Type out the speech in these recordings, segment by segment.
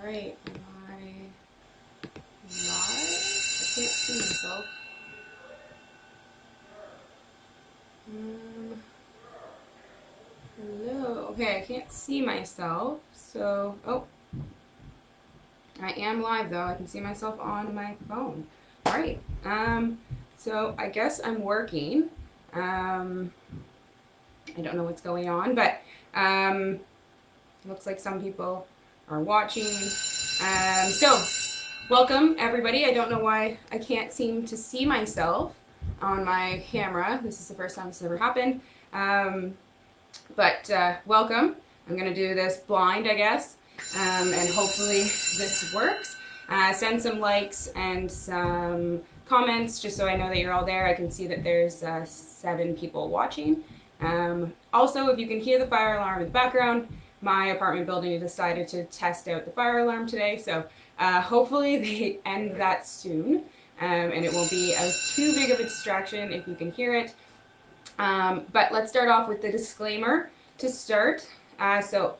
Alright, am I live? I can't see myself. Hello. Okay, I can't see myself. So, oh, I am live though. I can see myself on my phone. Alright, so I guess I'm working. I don't know what's going on, but looks like some people are watching. So, welcome everybody. I don't know why I can't seem to see myself on my camera. This is the first time this has ever happened. But welcome. I'm going to do this blind, I guess, and hopefully this works. Send some likes and some comments just so I know that you're all there. I can see that there's 7 people watching. Also, if you can hear the fire alarm in the background, my apartment building decided to test out the fire alarm today, so hopefully they end that soon, and it won't be as too big of a distraction if you can hear it. But let's start off with the disclaimer to start. So,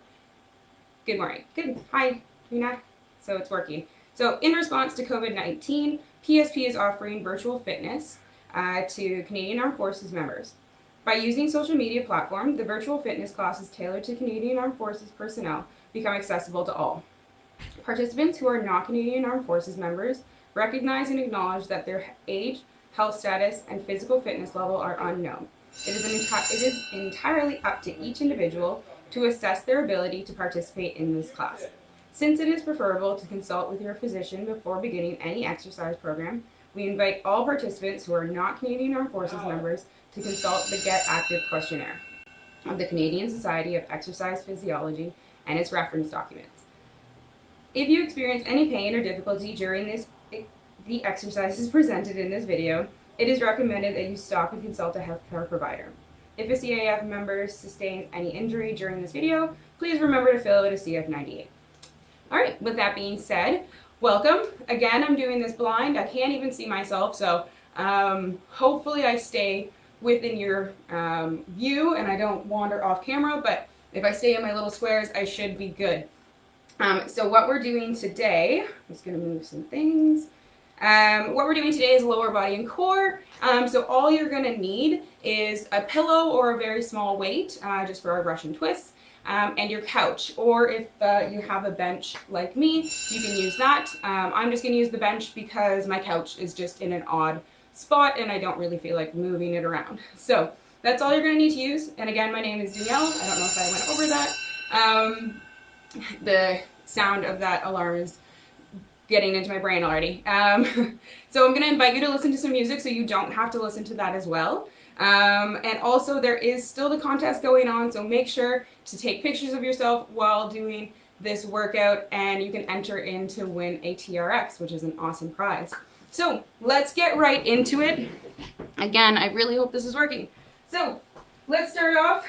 good morning. Good. Hi, Nina. So it's working. So, in response to COVID-19, PSP is offering virtual fitness to Canadian Armed Forces members. By using social media platform, the virtual fitness classes tailored to Canadian Armed Forces personnel become accessible to all. Participants who are not Canadian Armed Forces members recognize and acknowledge that their age, health status, and physical fitness level are unknown. It is entirely up to each individual to assess their ability to participate in this class. Since it is preferable to consult with your physician before beginning any exercise program, we invite all participants who are not Canadian Armed Forces members to consult the Get Active Questionnaire of the Canadian Society of Exercise Physiology and its reference documents. If you experience any pain or difficulty during the exercises presented in this video, it is recommended that you stop and consult a healthcare provider. If a CAF member sustains any injury during this video, please remember to fill out a CF98. Alright, with that being said, welcome. Again, I'm doing this blind. I can't even see myself, so hopefully I stay within your view and I don't wander off camera, but if I stay in my little squares, I should be good. So what we're doing today, I'm just going to move some things. What we're doing today is lower body and core. So all you're going to need is a pillow or a very small weight, just for our Russian twists, and your couch. Or if you have a bench like me, you can use that. I'm just going to use the bench because my couch is just in an odd spot and I don't really feel like moving it around. So that's all you're going to need to use. And again, my name is Danielle. I don't know if I went over that. The sound of that alarm is getting into my brain already. So I'm going to invite you to listen to some music so you don't have to listen to that as well. And also there is still the contest going on, so make sure to take pictures of yourself while doing this workout and you can enter in to win a TRX, which is an awesome prize. So let's get right into it. Again, I really hope this is working. So let's start off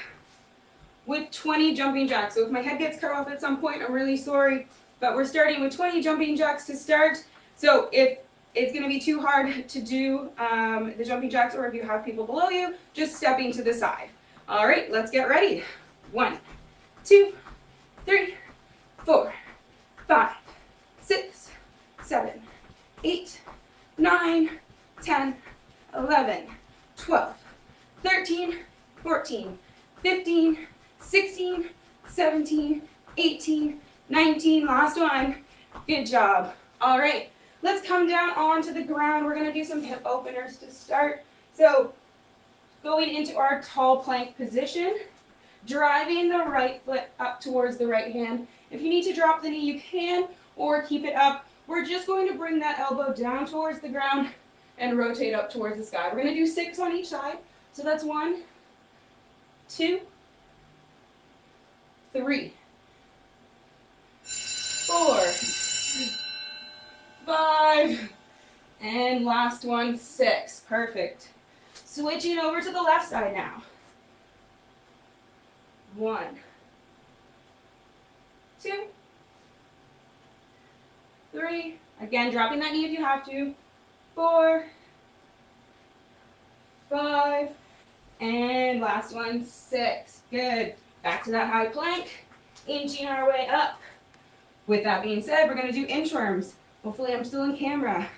with 20 jumping jacks. So if my head gets cut off at some point, I'm really sorry, but we're starting with 20 jumping jacks to start. So if it's going to be too hard to do the jumping jacks, or if you have people below you, just stepping to the side. All right, let's get ready. 1, 2, 3, 4, 5, 6, 7, 8, 9, 10, 11, 12, 13, 14, 15, 16, 17, 18, 19, last one. Good job. All right, let's come down onto the ground. We're going to do some hip openers to start. So going into our tall plank position, driving the right foot up towards the right hand. If you need to drop the knee, you can, or keep it up. We're just going to bring that elbow down towards the ground and rotate up towards the sky. We're going to do 6 on each side. So that's 1, 2, 3, 4, 5, and last one, 6. Perfect. Switching over to the left side now. 1, 2, 3. Again, dropping that knee if you have to. 4, 5, and last one, 6. Good. Back to that high plank. Inching our way up. With that being said, we're going to do inchworms. Hopefully I'm still in camera.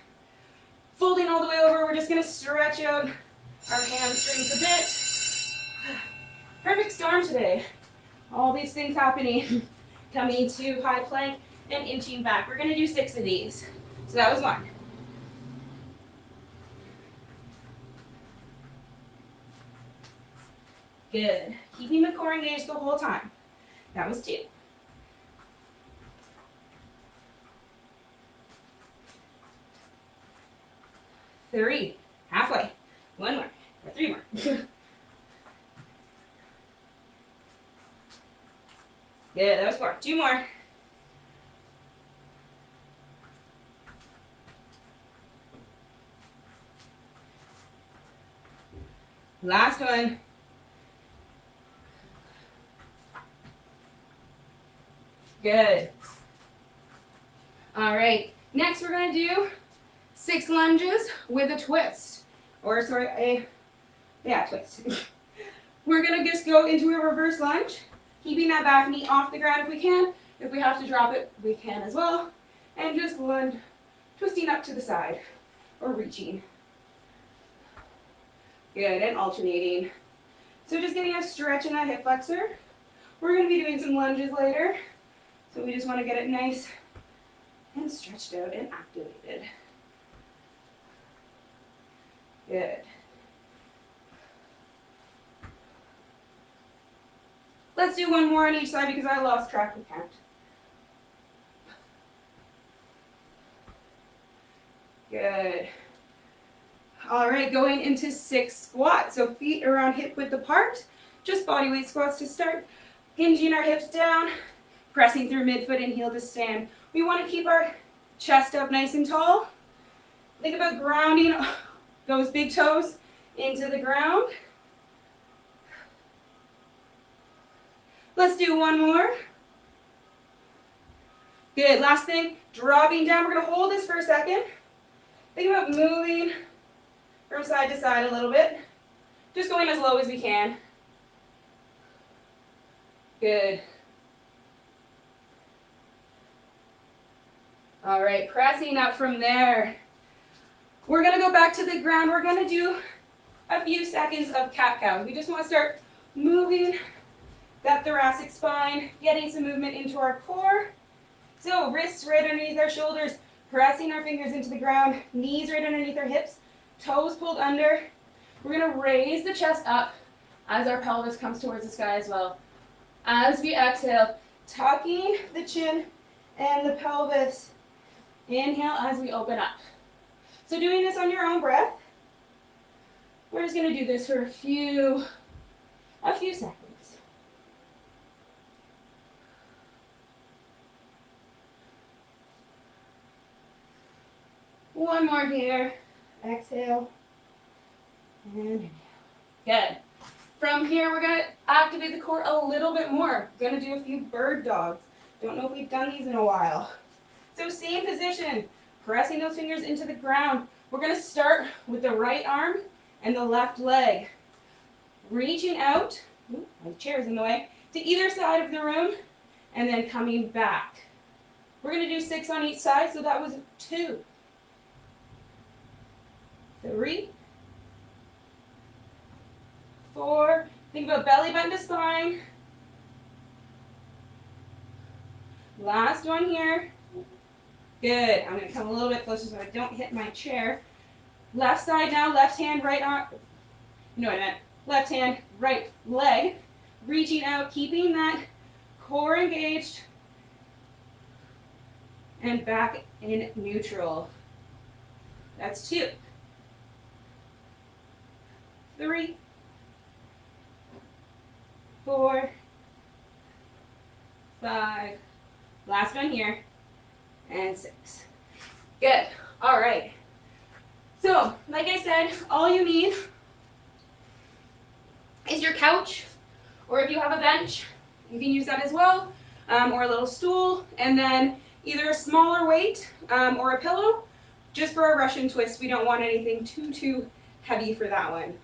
Folding all the way over, we're just going to stretch out our hamstrings a bit. Perfect storm today. All these things happening. Coming to high plank and inching back. We're going to do 6 of these. So that was 1. Good. Keeping the core engaged the whole time. That was 2. 3. Halfway. 1 more. Or 3 more. Good. That was 4. 2 more. Last one. Good. All right. Next, we're going to do 6 lunges with a twist. Or, sorry, twist. We're going to just go into a reverse lunge, keeping that back knee off the ground if we can. If we have to drop it, we can as well. And just lunge, twisting up to the side or reaching. Good, and alternating. So just getting a stretch in that hip flexor. We're going to be doing some lunges later. So we just want to get it nice and stretched out and activated. Good. Let's do 1 more on each side because I lost track of count. Good. All right, going into 6 squats. So feet around hip width apart. Just body weight squats to start. Hinging our hips down, pressing through midfoot and heel to stand. We want to keep our chest up nice and tall. Think about grounding those big toes into the ground. Let's do 1 more. Good. Last thing, dropping down. We're going to hold this for a second. Think about moving from side to side a little bit. Just going as low as we can. Good. All right, pressing up from there. We're going to go back to the ground. We're going to do a few seconds of cat-cow. We just want to start moving that thoracic spine, getting some movement into our core. So wrists right underneath our shoulders, pressing our fingers into the ground, knees right underneath our hips, toes pulled under. We're going to raise the chest up as our pelvis comes towards the sky as well. As we exhale, tucking the chin and the pelvis. Inhale as we open up. So doing this on your own breath. We're just going to do this for a few seconds. One more here. Exhale. And inhale. Good. From here, we're going to activate the core a little bit more. We're going to do a few bird dogs. Don't know if we've done these in a while. So same position, pressing those fingers into the ground. We're going to start with the right arm and the left leg. Reaching out, my chair's in the way, to either side of the room, and then coming back. We're going to do 6 on each side, so that was 2. 3. 4. Think about belly button to spine. Last one here. Good. I'm going to come a little bit closer so I don't hit my chair. Left side now, left hand, right arm. You know what I meant. Left hand, right leg. Reaching out, keeping that core engaged. And back in neutral. That's 2. 3. 4. 5. Last one here. And 6. Good. All right. So, like I said, all you need is your couch, or if you have a bench, you can use that as well, or a little stool, and then either a smaller weight or a pillow, just for a Russian twist. We don't want anything too heavy for that one.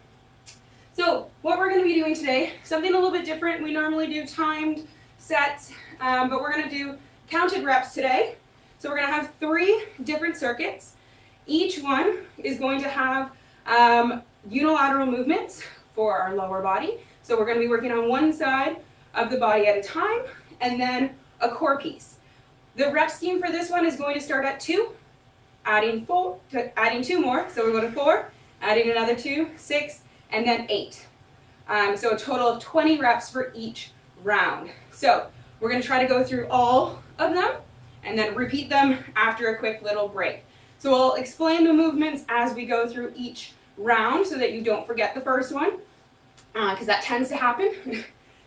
So, what we're going to be doing today, something a little bit different. We normally do timed sets, but we're going to do counted reps today. So we're going to have 3 different circuits. Each one is going to have unilateral movements for our lower body. So we're going to be working on one side of the body at a time, and then a core piece. The rep scheme for this one is going to start at 2, adding 2 more. So we're going to 4, adding another 2, 6, and then 8. So a total of 20 reps for each round. So we're going to try to go through all of them and then repeat them after a quick little break. So we'll explain the movements as we go through each round so that you don't forget the first one, because that tends to happen.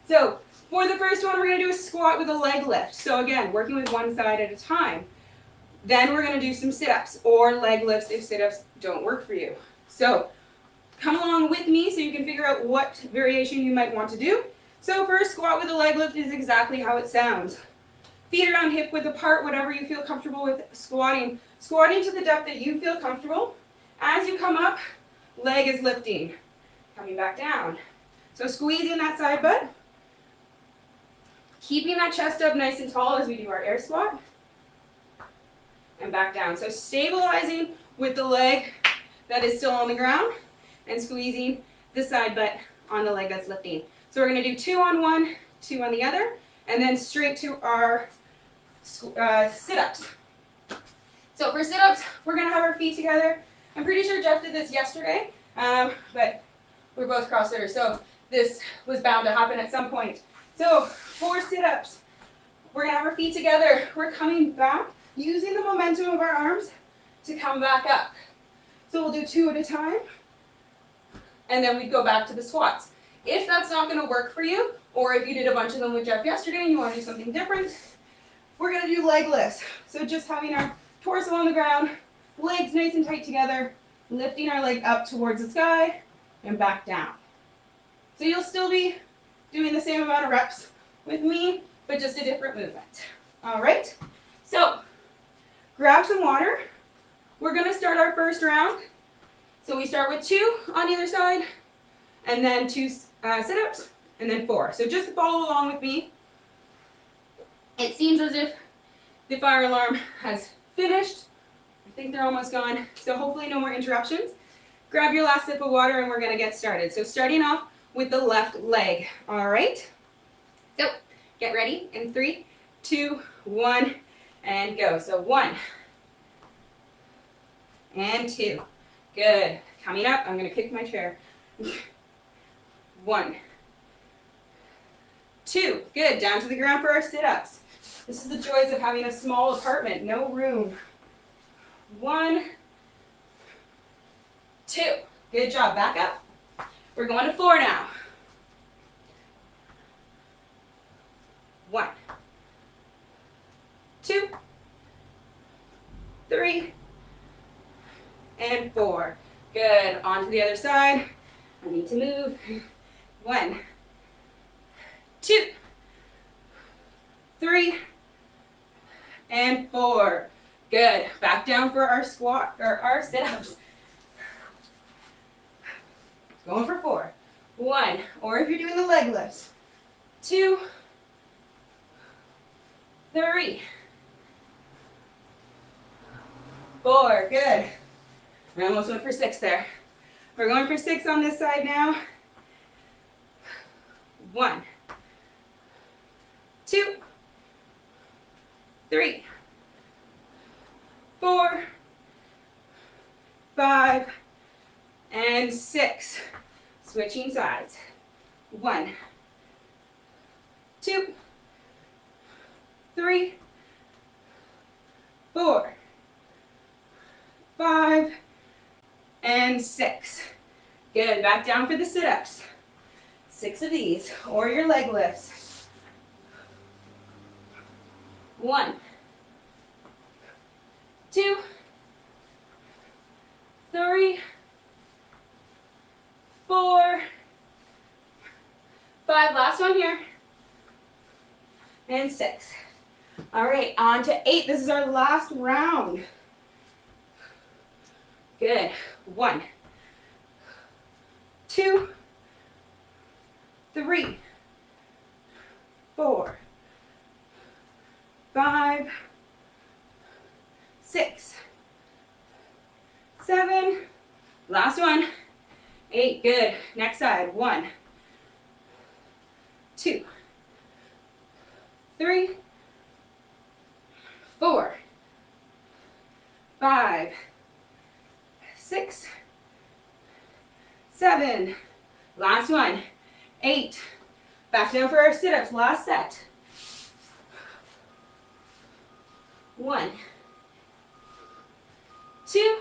So for the first one, we're going to do a squat with a leg lift. So again, working with one side at a time. Then we're going to do some sit-ups or leg lifts if sit-ups don't work for you. So come along with me so you can figure out what variation you might want to do. So first, squat with a leg lift is exactly how it sounds. Feet around hip width apart, whatever you feel comfortable with squatting. Squatting to the depth that you feel comfortable. As you come up, leg is lifting. Coming back down. So squeezing that side butt. Keeping that chest up nice and tall as we do our air squat. And back down. So stabilizing with the leg that is still on the ground and squeezing the side butt on the leg that's lifting. So we're going to do 2 on one, 2 on the other, and then straight to our sit-ups. So for sit-ups, we're going to have our feet together. I'm pretty sure Jeff did this yesterday, but we're both CrossFitters, so this was bound to happen at some point. So for sit-ups, we're going to have our feet together. We're coming back, using the momentum of our arms to come back up. So we'll do 2 at a time, and then we go back to the squats. If that's not going to work for you, or if you did a bunch of them with Jeff yesterday and you want to do something different, we're going to do leg lifts. So just having our torso on the ground, legs nice and tight together, lifting our leg up towards the sky, and back down. So you'll still be doing the same amount of reps with me, but just a different movement. All right? So grab some water. We're going to start our first round. So we start with 2 on either side, and then 2 sit-ups, and then 4. So just follow along with me. It seems as if the fire alarm has finished. I think they're almost gone, so hopefully no more interruptions. Grab your last sip of water and we're going to get started. So starting off with the left leg, all right? So get ready in 3, 2, 1, and go. So 1 and 2. Good. Coming up, I'm going to kick my chair. 1, 2. Good. Down to the ground for our sit-ups. This is the joys of having a small apartment, no room. 1, 2. Good job. Back up. We're going to 4 now. 1, 2, 3, and 4. Good. On to the other side. I need to move. 1, 2, 3, and 4. Good. Back down for our squat or our sit-ups. Going for 4. 1, or if you're doing the leg lifts, 2, 3, 4. Good. We almost went for 6 there. We're going for 6 on this side now. 1, 2, 3, 4, 5, and 6. Switching sides. 1, 2, 3, 4, 5, and 6. Good. Back down for the sit-ups. 6 of these, or your leg lifts. 1, 2, 3, 4, 5. Last one here. And 6. All right, on to 8. This is our last round. Good. 1, 2, 3, 4, 5, 7. Last one. 8. Good. Next side. 1, 2, 3, 4, 5, 6, 7. Last one. 8. Back down for our sit-ups. Last set. 1, 2,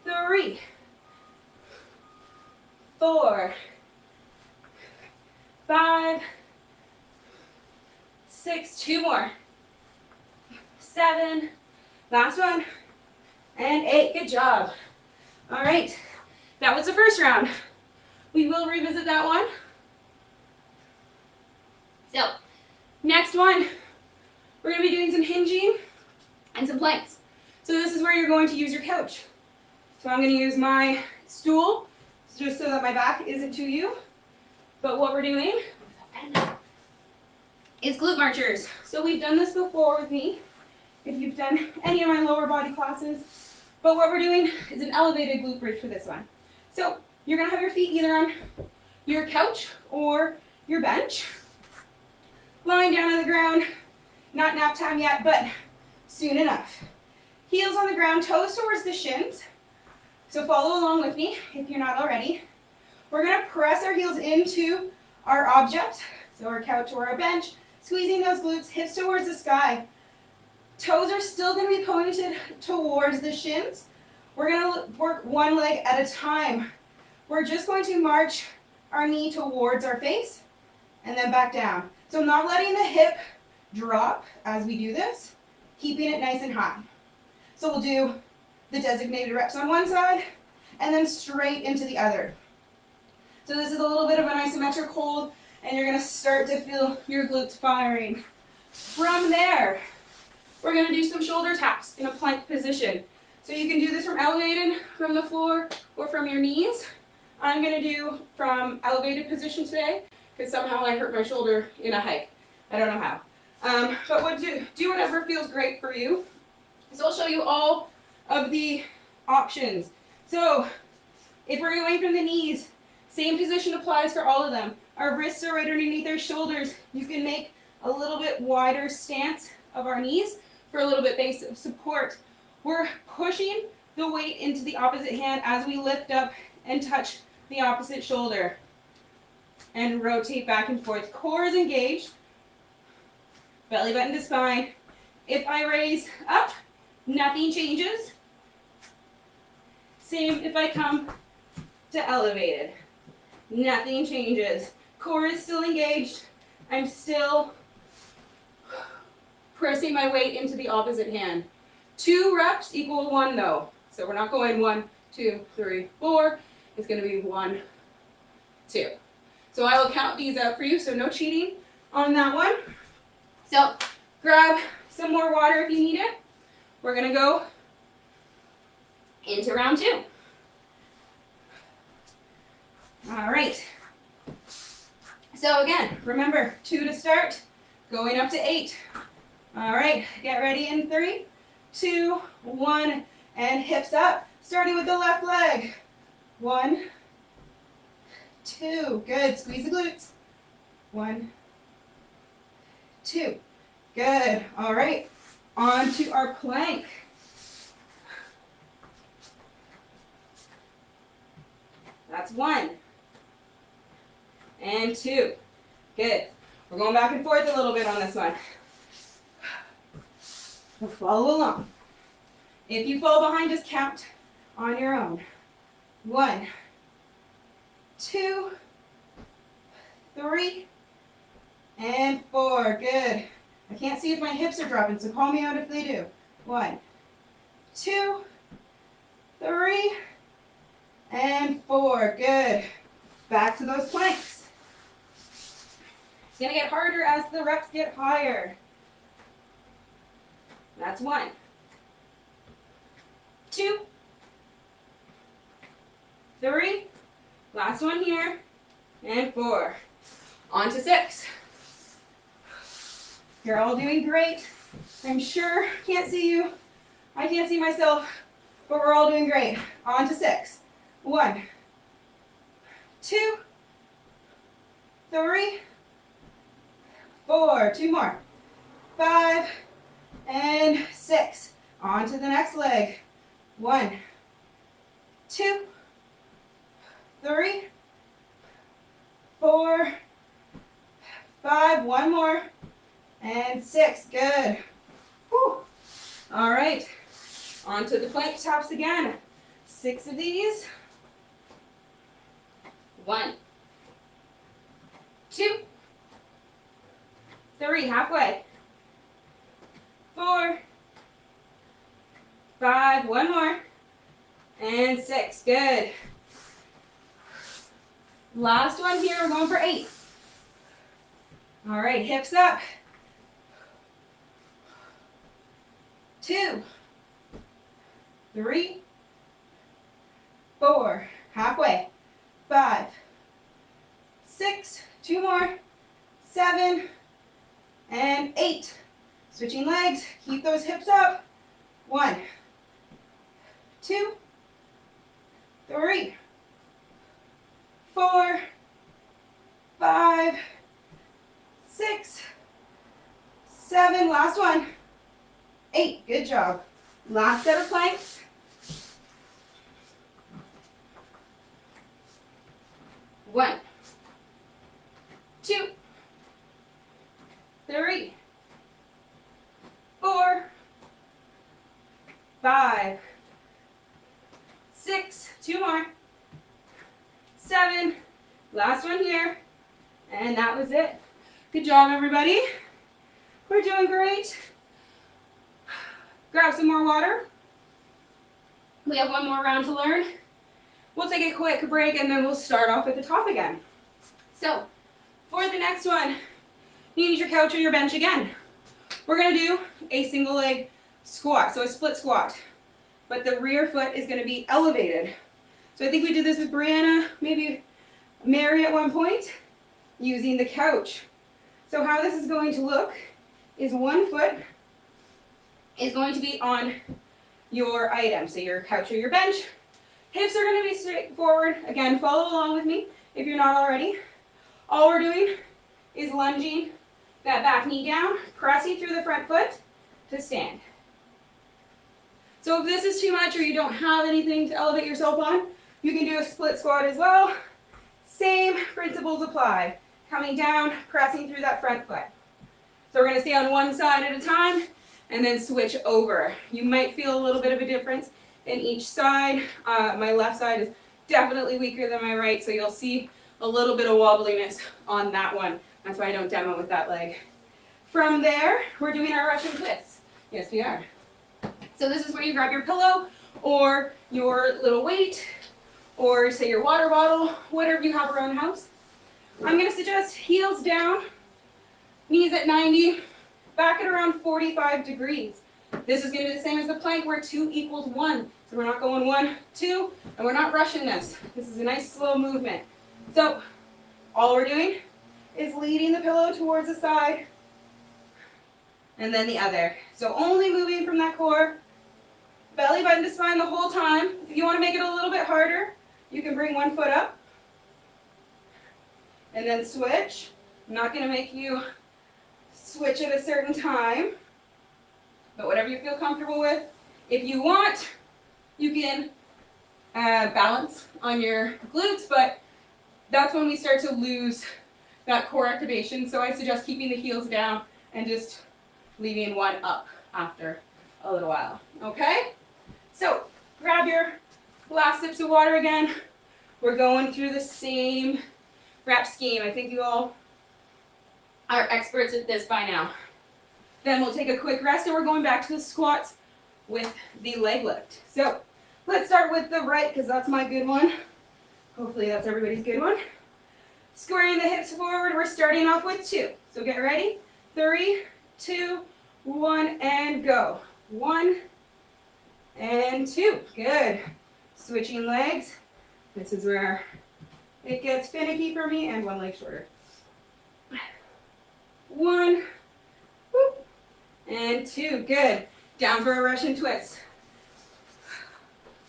3, 4, 5, 6. 2 more. 7. Last one. And 8. Good job. All right. That was the first round. We will revisit that one. So, next one, we're going to be doing some hinging and some planks. So this is where you're going to use your couch. So I'm going to use my stool just so that my back isn't to you. But what we're doing is glute marchers. So we've done this before with me, if you've done any of my lower body classes. But what we're doing is an elevated glute bridge for this one. So you're going to have your feet either on your couch or your bench, lying down on the ground. Not nap time yet, but soon enough. Heels on the ground, toes towards the shins. So follow along with me if you're not already. We're going to press our heels into our object, so our couch or our bench, squeezing those glutes, hips towards the sky. Toes are still going to be pointed towards the shins. We're going to work one leg at a time. We're just going to march our knee towards our face and then back down. So not letting the hip drop as we do this, keeping it nice and high. So we'll do the designated reps on one side and then straight into the other. So this is a little bit of an isometric hold, and you're going to start to feel your glutes firing. From there, we're going to do some shoulder taps in a plank position. So you can do this from elevated, from the floor, or from your knees. I'm going to do from elevated position today because somehow I hurt my shoulder in a hike. I don't know how. But do whatever feels great for you. So I'll show you all of the options. So if we're going from the knees, same position applies for all of them. Our wrists are right underneath our shoulders. You can make a little bit wider stance of our knees for a little bit base of support. We're pushing the weight into the opposite hand as we lift up and touch the opposite shoulder. And rotate back and forth. Core is engaged. Belly button to spine. If I raise up, nothing changes. Same if I come to elevated. Nothing changes. Core is still engaged. I'm still pressing my weight into the opposite hand. 2 reps equal 1 though. So we're not going 1, 2, 3, 4. It's going to be 1, 2. So I will count these out for you, so no cheating on that one. So grab some more water if you need it. We're going to go into round 2. All right. So again, remember, 2 to start, going up to 8. All right, get ready in 3, 2, 1, and hips up, starting with the left leg. 1, 2, good, squeeze the glutes. 1, 2, good. All right, on to our plank. That's 1 and 2, good. We're going back and forth a little bit on this one. We'll follow along. If you fall behind, just count on your own. 1, 2, 3, and 4. Good. I can't see if my hips are dropping, so call me out if they do. 1, 2, 3, and 4. Good. Back to those planks. It's going to get harder as the reps get higher. That's 1, 2, 3, last one here, and 4. On to 6. You're all doing great. I'm sure, can't see you, I can't see myself, but we're all doing great. On to 6. 1, 2, 3, 4. 2 more. 5 and 6. On to the next leg. 1, 2, 3, 4, 5. 1 more. And 6. Good. Whew. All right. On to the plank taps again. 6 of these. 1, 2, 3. Halfway. 4, 5. 1 more. And 6. Good. Last one here. We're going for 8. All right. Hips up. 2, 3, 4. Halfway. 5, 6. 2 more. 7 and 8. Switching legs. Keep those hips up. 1, 2, 3, 4, 5, 6, 7. Last one. 8. Good job. Last set of planks. 1, 2, 3, 4, 5, 6. 2 more. 7. Last one here. And that was it. Good job, everybody. We're doing great. Grab some more water. We have one more round to learn. We'll take a quick break and then we'll start off at the top again. So, for the next one, you need your couch or your bench again. We're going to do a single leg squat, so a split squat. But the rear foot is going to be elevated. So I think we did this with Brianna, maybe Mary at one point, using the couch. So how this is going to look is one foot is going to be on your item, so your couch or your bench. Hips are going to be straight forward. Again, follow along with me if you're not already. All we're doing is lunging that back knee down, pressing through the front foot to stand. So if this is too much or you don't have anything to elevate yourself on, you can do a split squat as well. Same principles apply. Coming down, pressing through that front foot. So we're going to stay on one side at a time and then switch over. You might feel a little bit of a difference in each side. My left side is definitely weaker than my right, so you'll see a little bit of wobbliness on that one. That's why I don't demo with that leg. From there, we're doing our Russian twists. Yes, we are. So this is where you grab your pillow or your little weight or say your water bottle, whatever you have around the house. I'm going to suggest heels down, knees at 90, back at around 45 degrees. This is going to be the same as the plank where 2 equals 1. So we're not going 1, 2, and we're not rushing this. This is a nice slow movement. So all we're doing is leading the pillow towards the side and then the other. So only moving from that core, belly button to spine the whole time. If you want to make it a little bit harder, you can bring one foot up and then switch. I'm not going to make you switch at a certain time, but whatever you feel comfortable with. If you want, you can balance on your glutes, but that's when we start to lose that core activation. So I suggest keeping the heels down and just leaving one up after a little while. Okay? So grab your last sips of water again. We're going through the same rep scheme. I think you all are experts at this by now. Then we'll take a quick rest and we're going back to the squats with the leg lift. So let's start with the right because that's my good one. Hopefully that's everybody's good one. Squaring the hips forward, we're starting off with 2. So get ready. 3, 2, 1, and go. 1 and 2. Good. Switching legs. This is where it gets finicky for me, and one leg shorter. 1, whoop, and 2. Good. Down for a Russian twist.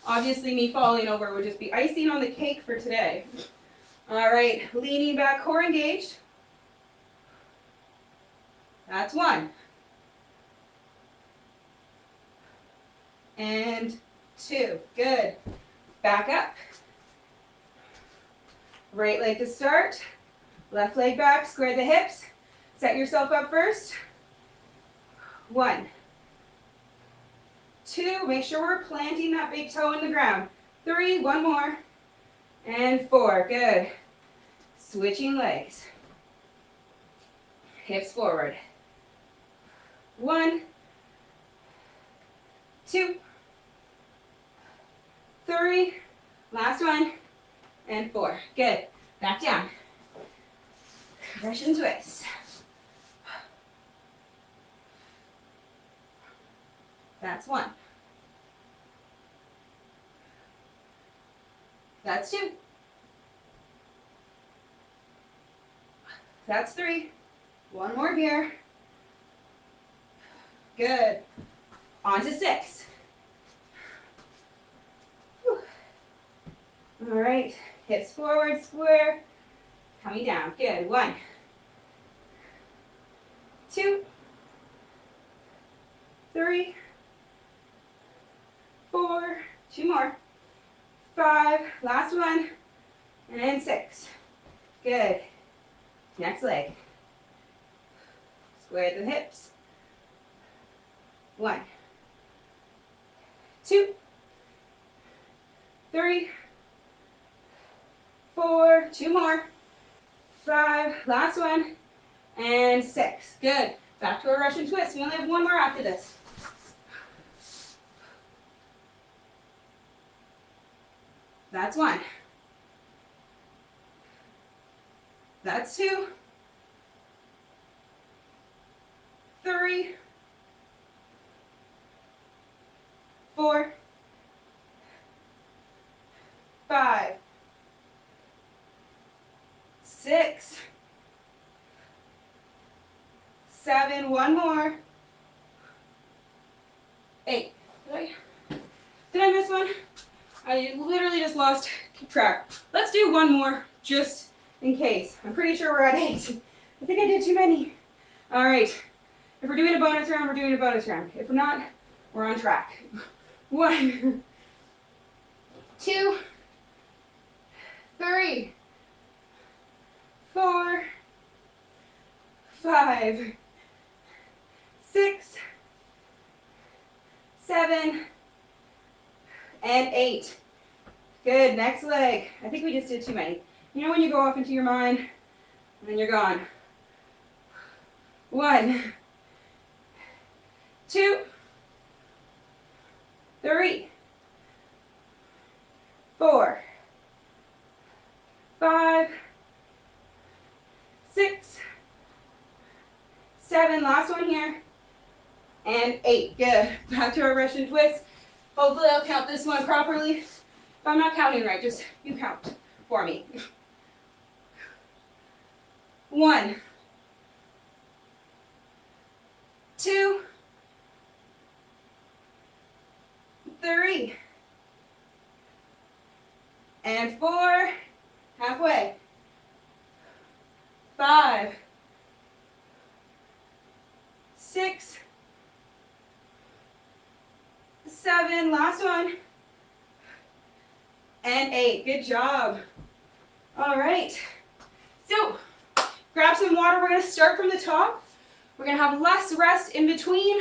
Obviously, me falling over would just be icing on the cake for today. All right, leaning back, core engaged. That's 1. And 2. Good. Back up. Right leg to start. Left leg back, square the hips. Set yourself up first. 1. 2, make sure we're planting that big toe in the ground. 3, 1 more. And 4, good. Switching legs. Hips forward. 1, 2, 3, last one, and 4. Good. Back down. Russian twist. That's 1. That's 2. That's 3. 1 more here. Good. On to 6. Whew. All right. Hips forward, square. Coming down. Good. 1, 2, 3, 4. 2 more. 5. Last one. And 6. Good. Next leg. Square the hips. 1, 2, 3, 4. 2 more. 5. Last one. And 6. Good. Back to a Russian twist. We only have 1 more after this. That's 1. That's 2. 3, 4, 5, 6, 7. 1 more. 8. Did I miss one? I literally just lost track. Let's do 1 more just in case. I'm pretty sure we're at 8. I think I did too many. All right. If we're doing a bonus round, we're doing a bonus round. If we're not, we're on track. 1, 2, 3, 4, 5, 6, 7, and 8. Good. Next leg. I think we just did too many. You know when you go off into your mind and then you're gone. 1, 2, 3, 4, 5, 6, 7. Last one here. And 8. Good. Back to our Russian twist. Hopefully I'll count this one properly. If I'm not counting right, just you count for me. 1, 2, 3, and 4. Halfway. 5, 6, 7. Last one. And 8. Good job. All right. So, grab some water. We're going to start from the top. We're going to have less rest in between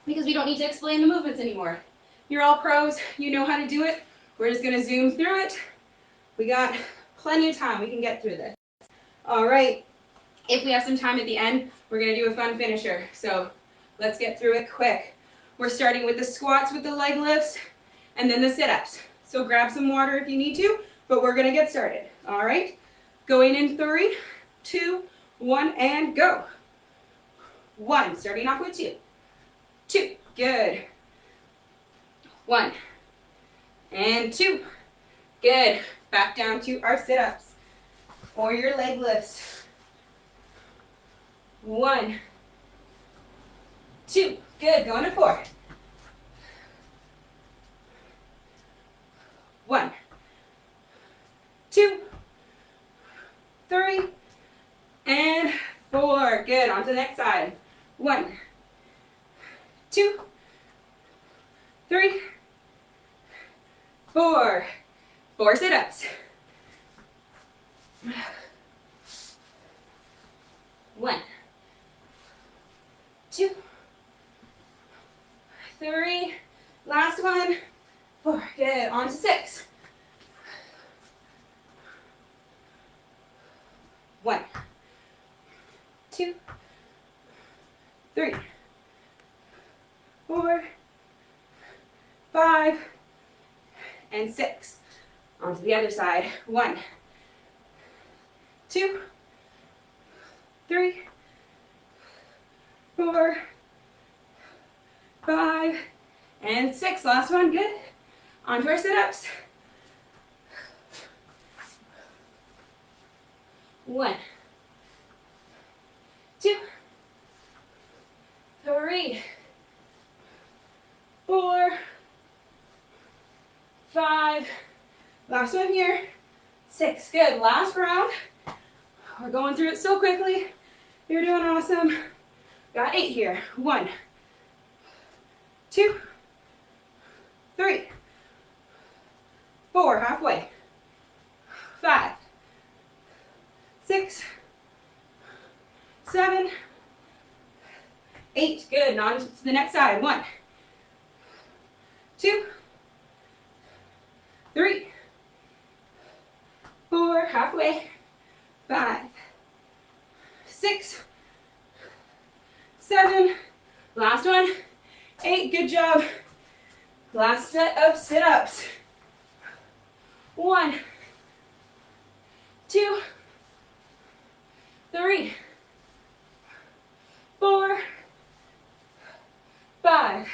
because we don't need to explain the movements anymore. You're all pros. You know how to do it. We're just going to zoom through it. We got plenty of time. We can get through this. All right. If we have some time at the end, we're going to do a fun finisher. So let's get through it quick. We're starting with the squats with the leg lifts and then the sit-ups. So grab some water if you need to, but we're going to get started. All right. Going in 3, 2, 1, and go. 1. Starting off with 2. 2. Good. 1. And 2. Good. Back down to our sit-ups or your leg lifts. 1, 2. Good. Going to 4. 1, 2, 3, and 4. Good. On to the next side. 1, 2, 3, 4. 4 sit-ups. 1, 2, 3. Last one. 4. Good. On to 6. 1, 2, 3, 4, 5, and 6. On to the other side. 1, 2, 3, 4, 5, and 6. Last one. Good. On to our sit-ups. 1, 2, 3, 4, 5. Last one here. 6. Good. Last round. We're going through it so quickly. You're doing awesome. Got 8 here. 1, 2, 3, 4. Halfway. 5, 6, 7, 8. Good. And on to the next side. 1, 2, 3, 4. Halfway. 5, 6, 7. Last one. 8. Good job. Last set of sit-ups. 1, 2, 3, 4, 5,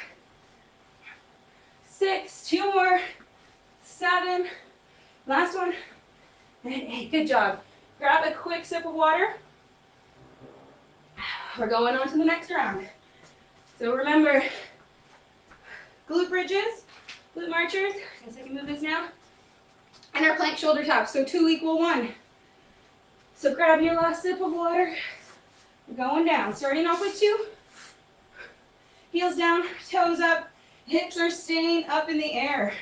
6. 2 more. 7. Last one. And 8. Good job. Grab a quick sip of water. We're going on to the next round. So remember, glute bridges, glute marchers. I guess I can move this now. And our plank shoulder taps. So 2 equal 1. So grab your last sip of water. We're going down. Starting off with 2. Heels down, toes up. Hips are staying up in the air.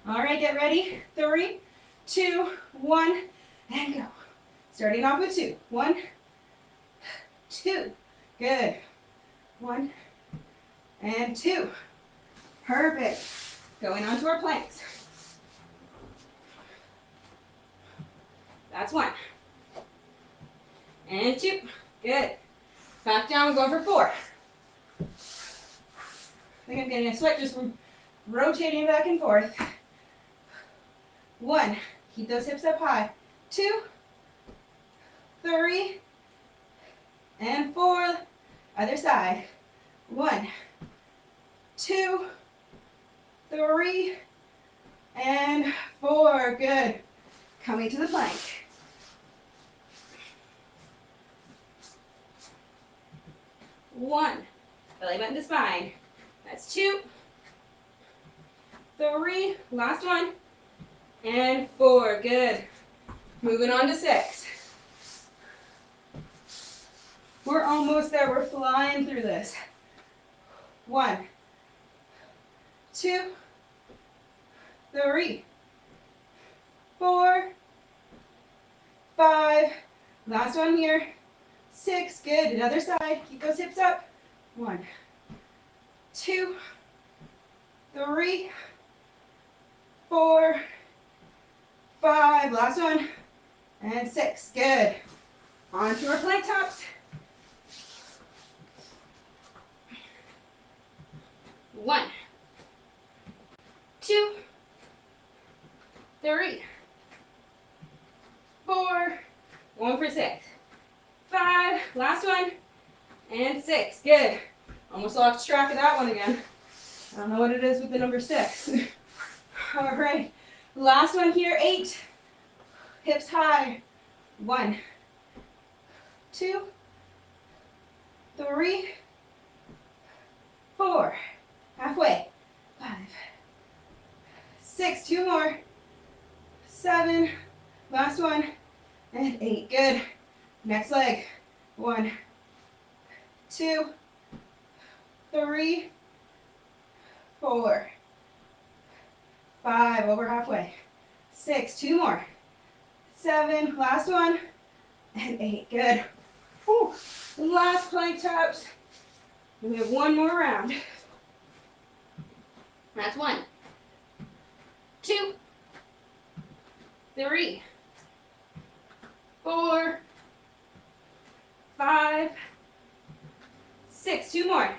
All right, get ready. 3, 2, 1, and go. Starting off with 2. 1, 2. Good. 1 and 2. Perfect. Going on to our planks. That's 1. And 2. Good. Back down, we're going for 4. I think I'm getting a sweat just from rotating back and forth. 1. Keep those hips up high. 2, 3, and 4. Other side. 1, 2, 3, and 4. Good. Coming to the plank. 1. Belly button to spine. That's 2, 3. Last one. And 4. Good. Moving on to 6. We're almost there. We're flying through this. 1, 2, 3, 4, 5. Last one here. 6. Good. Another side. Keep those hips up. 1, 2, 3, 4, 5. Last one. And 6. Good. On to our plank tops. 1, 2, 3, 4. Going for 6. 5. Last one. And 6. Good. Almost lost track of that one again. I don't know what it is with the number 6. All right. Last one here. 8. Hips high. 1, 2, 3, 4. Halfway. 5, 6. 2 more. 2, 3, 4, 5, over halfway, 6, 2 more, 7, last one, and 8, good. Whew. Last plank taps, and we have one more round. That's 1, 2, 3, 4, 5, 6, 2 more,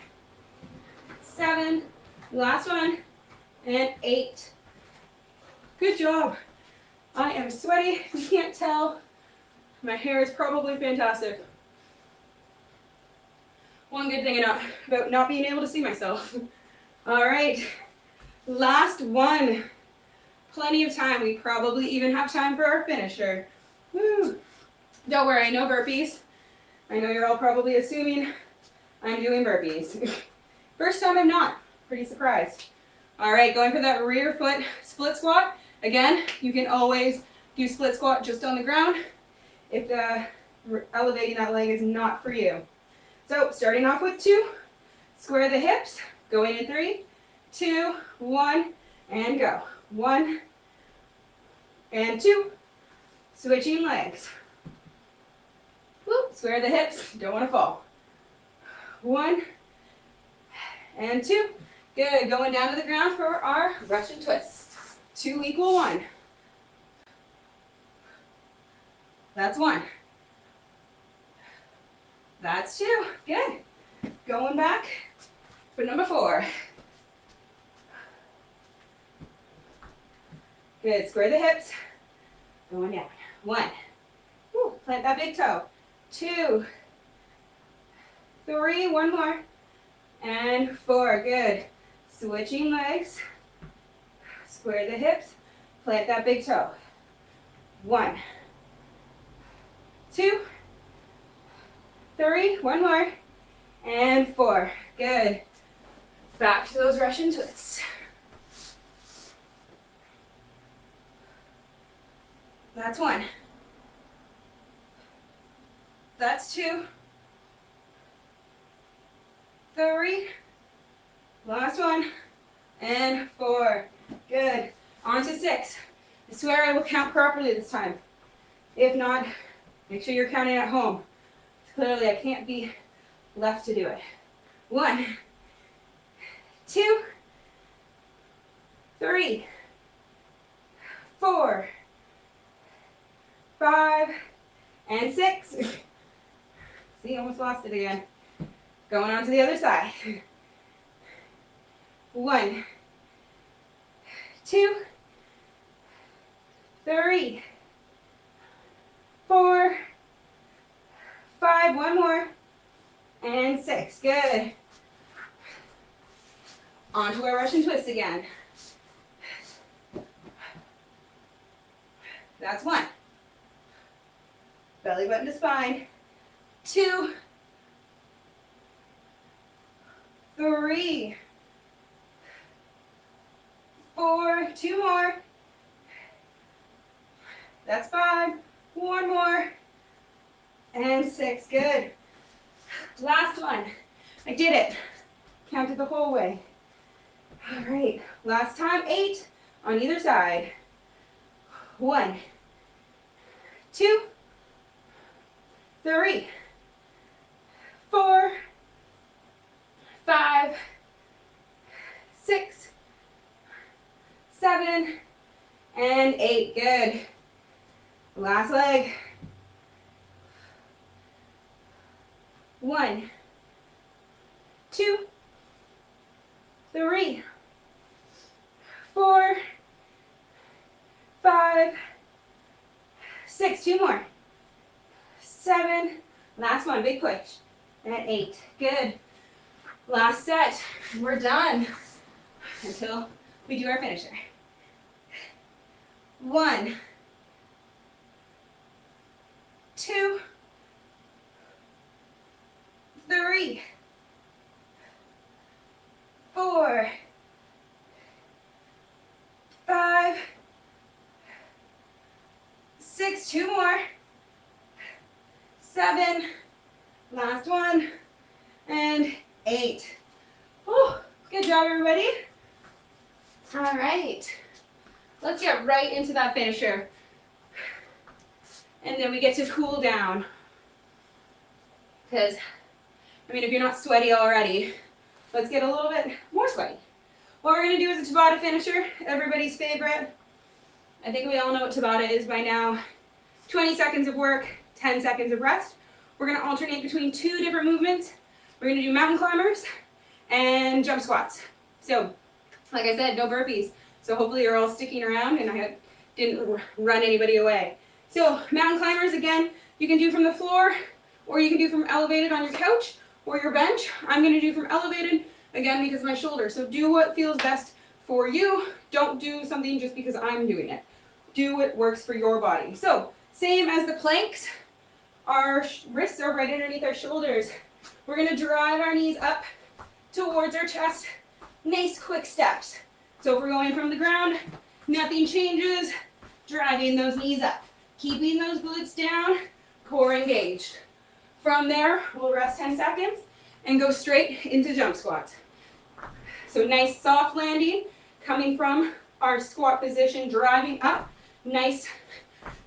7, last one, and 8. Good job. I am sweaty. You can't tell. My hair is probably fantastic. One good thing about not being able to see myself. All right, last one. Plenty of time. We probably even have time for our finisher. Woo. Don't worry, no burpees. I know you're all probably assuming I'm doing burpees. First time I'm not. Pretty surprised. All right, going for that rear foot split squat. Again, you can always do split squat just on the ground if elevating that leg is not for you. So starting off with 2, square the hips, going in 3, 2, 1, and go. 1 and 2, switching legs. Whoop, square the hips, don't want to fall. 1 and 2, good. Going down to the ground for our Russian twists. 2 equal 1. That's 1. That's 2, good. Going back for number 4. Good, square the hips, going down. 1, woo, plant that big toe. 2, 3, one more, and 4, good. Switching legs, square the hips, plant that big toe. 1, 2, 3, one more, and 4, good. Back to those Russian twists. That's 1. That's 2. 3. Last one. And 4. Good. On to 6. I swear I will count properly this time. If not, make sure you're counting at home. Clearly, I can't be left to do it. 1, 2, 3, 4, 5, and 6. See, almost lost it again. Going on to the other side. 1, 2, 3, 4, 5, one more, and 6. Good. On to our Russian twist again. That's 1. Belly button to spine. 2, 3, 4, 2 more. That's 5, one more, and 6, good. Last one, I did it. Counted the whole way. All right, last time, 8 on either side. 1, 2, 3, 4, 5, 6, 7, and 8, good. Last leg. 1, 2, 3, 4, 5, 6, 2 more, 7, last one, big push, and 8, good. Last set, we're done until we do our finisher. 1, 2, 3, 4, 5, 6, 2 more, 7, last one, 8. Whew. Good job, everybody. All right. Let's get right into that finisher. And then we get to cool down. Because, I mean, if you're not sweaty already, let's get a little bit more sweaty. What we're going to do is a Tabata finisher, everybody's favorite. I think we all know what Tabata is by now. 20 seconds of work, 10 seconds of rest. We're going to alternate between 2 different movements. We're going to do mountain climbers and jump squats. So, like I said, no burpees. So hopefully you're all sticking around and I didn't run anybody away. So mountain climbers, again, you can do from the floor or you can do from elevated on your couch or your bench. I'm going to do from elevated, again, because of my shoulder. So do what feels best for you. Don't do something just because I'm doing it. Do what works for your body. So same as the planks, our wrists are right underneath our shoulders. We're going to drive our knees up towards our chest. Nice quick steps. So if we're going from the ground, nothing changes. Driving those knees up. Keeping those glutes down, core engaged. From there, we'll rest 10 seconds and go straight into jump squats. So nice soft landing coming from our squat position, driving up. Nice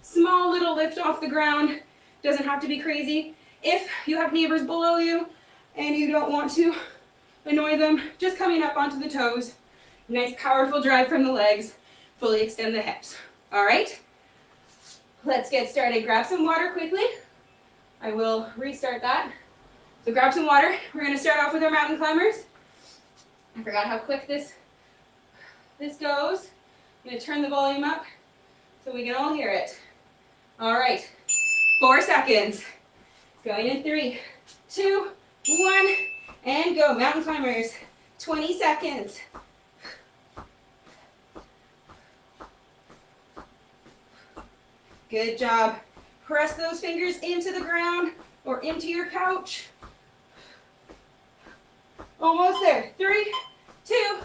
small little lift off the ground. Doesn't have to be crazy. If you have neighbors below you and you don't want to annoy them, just coming up onto the toes. Nice powerful drive from the legs. Fully extend the hips. All right? Let's get started. Grab some water quickly. I will restart that. So grab some water. We're going to start off with our mountain climbers. I forgot how quick this goes. I'm going to turn the volume up so we can all hear it. All right. 4 seconds. Going in 3, 2, 1, and go. Mountain climbers. 20 seconds. Good job. Press those fingers into the ground or into your couch. Almost there. 3, 2,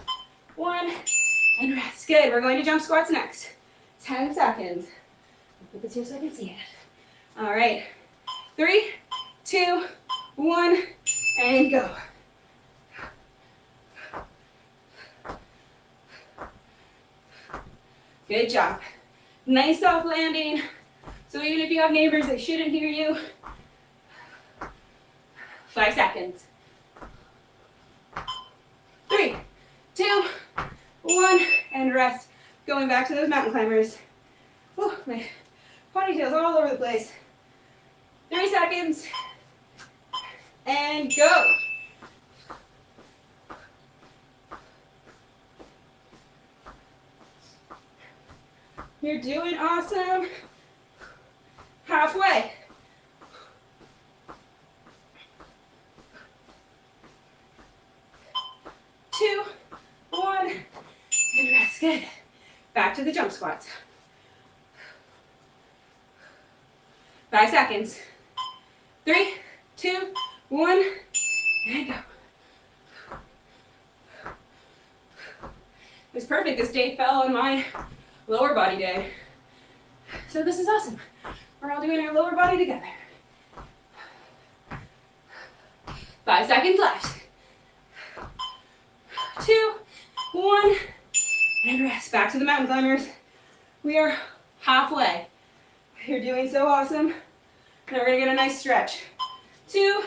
1, and rest. Good. We're going to jump squats next. 10 seconds. Put this here so I can see it. All right. 3, 2, 1, and go. Good job. Nice soft landing. So even if you have neighbors that shouldn't hear you, 5 seconds. 3, 2, 1, and rest. Going back to those mountain climbers. Whew, my ponytail's all over the place. 3 seconds. And go. You're doing awesome. Halfway. 2, 1, and rest. Good. Back to the jump squats. 5 seconds. 3, 2, 1, and go. It was perfect. This day fell on my lower body day. So this is awesome. We're all doing our lower body together. 5 seconds left. 2, 1, and rest. Back to the mountain climbers. We are halfway. You're doing so awesome. Now we're going to get a nice stretch. 2,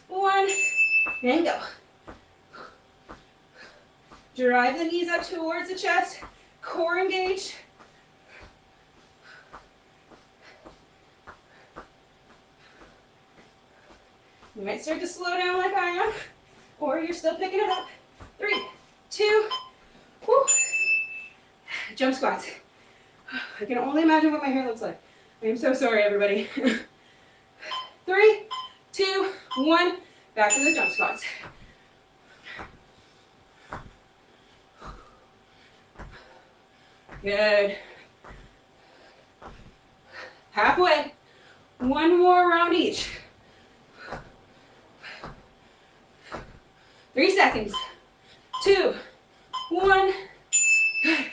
1, and go. Drive the knees up towards the chest. Core engaged. You might start to slow down like I am, or you're still picking it up. 3, 2, whoo. Jump squats. I can only imagine what my hair looks like. I am so sorry, everybody. 3, 2, 1. Back to the jump squats. Good. Halfway. One more round each. 3 seconds. 2, 1. Good.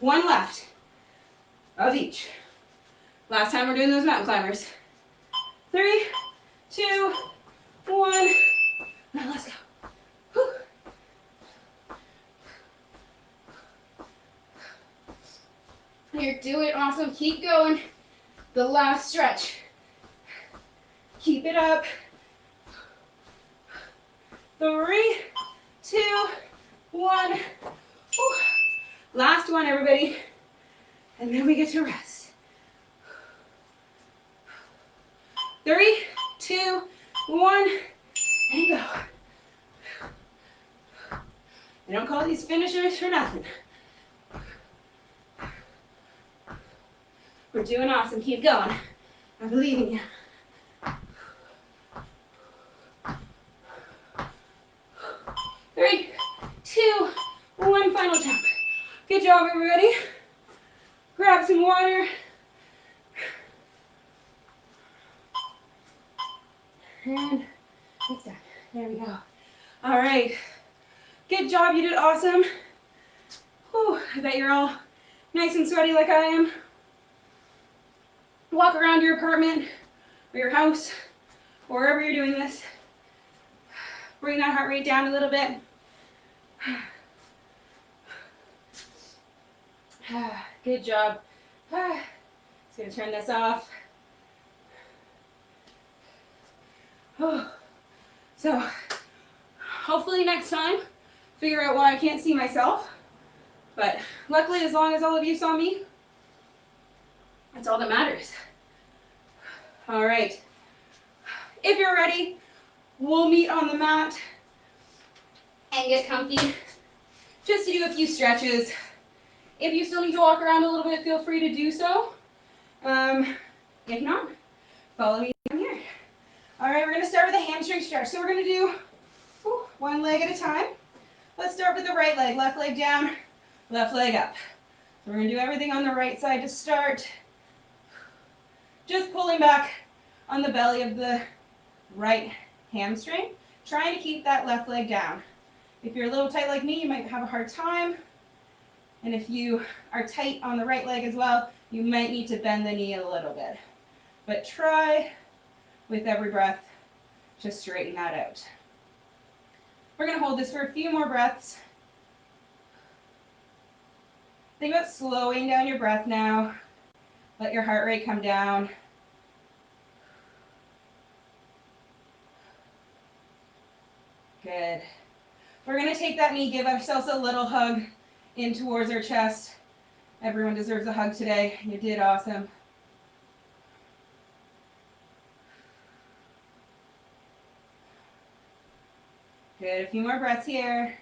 1 left of each. Last time we're doing those mountain climbers. 3, 2, 1. Now let's Do it. Awesome. Keep going. The last stretch. Keep it up. 3, 2, 1. Whew. Last one, everybody. And then we get to rest. 3, 2, 1, and go. They don't call these finishers for nothing. We're doing awesome. Keep going. I believe in you. 3, 2, 1. Final jump. Good job, everybody. Grab some water. And it's done. There we go. All right. Good job. You did awesome. Whew, I bet you're all nice and sweaty like I am. Walk around your apartment or your house or wherever you're doing this. Bring that heart rate down a little bit. Good job. Just going to turn this off. So, hopefully next time, figure out why I can't see myself. But luckily, as long as all of you saw me, that's all that matters. All right. If you're ready, we'll meet on the mat and get comfy just to do a few stretches. If you still need to walk around a little bit, feel free to do so. If not, follow me down here. All right, we're going to start with a hamstring stretch. So we're going to do one leg at a time. Let's start with the right leg. Left leg down, left leg up. So we're going to do everything on the right side to start. Just pulling back on the belly of the right hamstring, trying to keep that left leg down. If you're a little tight like me, you might have a hard time. And if you are tight on the right leg as well, you might need to bend the knee a little bit. But try with every breath to straighten that out. We're going to hold this for a few more breaths. Think about slowing down your breath now. Let your heart rate come down. Good. We're going to take that knee, give ourselves a little hug in towards our chest. Everyone deserves a hug today. You did awesome. Good. A few more breaths here.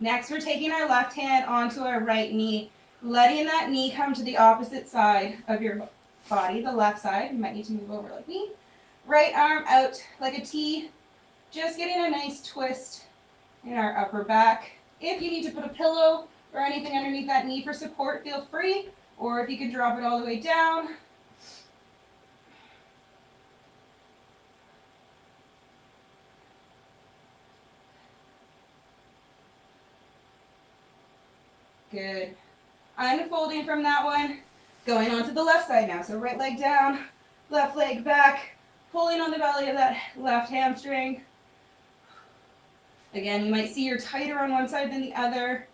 Next, we're taking our left hand onto our right knee, letting that knee come to the opposite side of your body, the left side. You might need to move over like me. Right arm out like a T, just getting a nice twist in our upper back. If you need to put a pillow or anything underneath that knee for support, feel free. Or if you could drop it all the way down. Good. Unfolding from that one, going on to the left side now. So right leg down, left leg back, pulling on the belly of that left hamstring. Again, you might see you're tighter on one side than the other.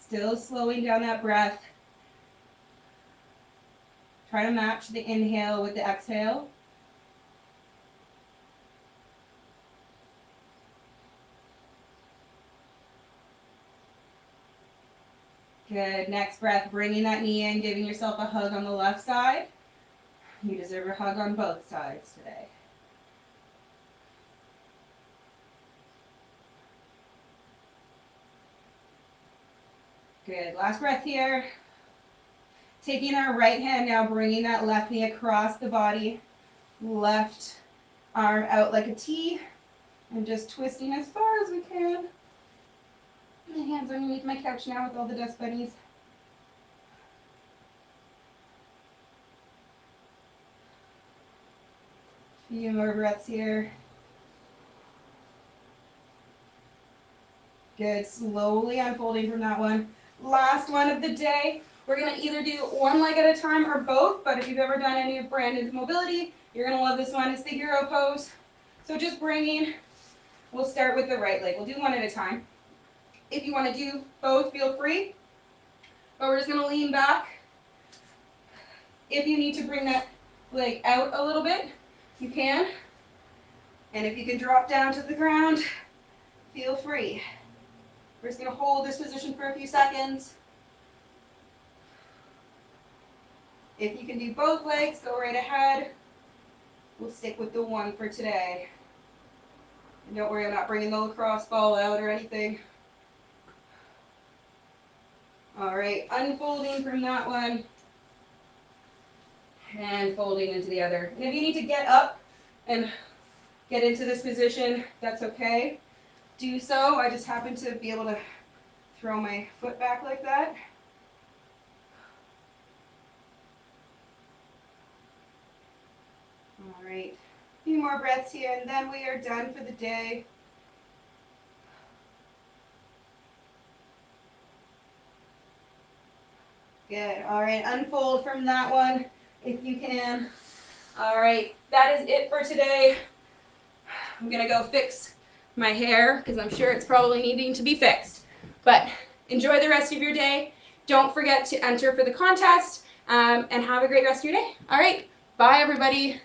Still slowing down that breath. Try to match the inhale with the exhale. Good. Next breath, bringing that knee in, giving yourself a hug on the left side. You deserve a hug on both sides today. Good. Last breath here. Taking our right hand now, bringing that left knee across the body. Left arm out like a T. And just twisting as far as we can. My hands underneath my couch now with all the dust bunnies. A few more breaths here. Good. Slowly unfolding from that one. Last one of the day. We're going to either do one leg at a time or both, but if you've ever done any of Brandon's mobility, you're going to love this one. It's the hero pose. So just bringing, we'll start with the right leg. We'll do one at a time. If you want to do both, feel free. But we're just going to lean back. If you need to bring that leg out a little bit, you can. And if you can drop down to the ground, feel free. We're just going to hold this position for a few seconds. If you can do both legs, go right ahead. We'll stick with the one for today. And don't worry, I'm not bringing the lacrosse ball out or anything. All right, unfolding from that one. And folding into the other. And if you need to get up and get into this position, that's okay. Do so. I just happen to be able to throw my foot back like that. All right, a few more breaths here, and then we are done for the day. Good. All right, unfold from that one if you can. All right, that is it for today. I'm going to go fix my hair because I'm sure it's probably needing to be fixed. But enjoy the rest of your day. Don't forget to enter for the contest and have a great rest of your day. All right, bye everybody.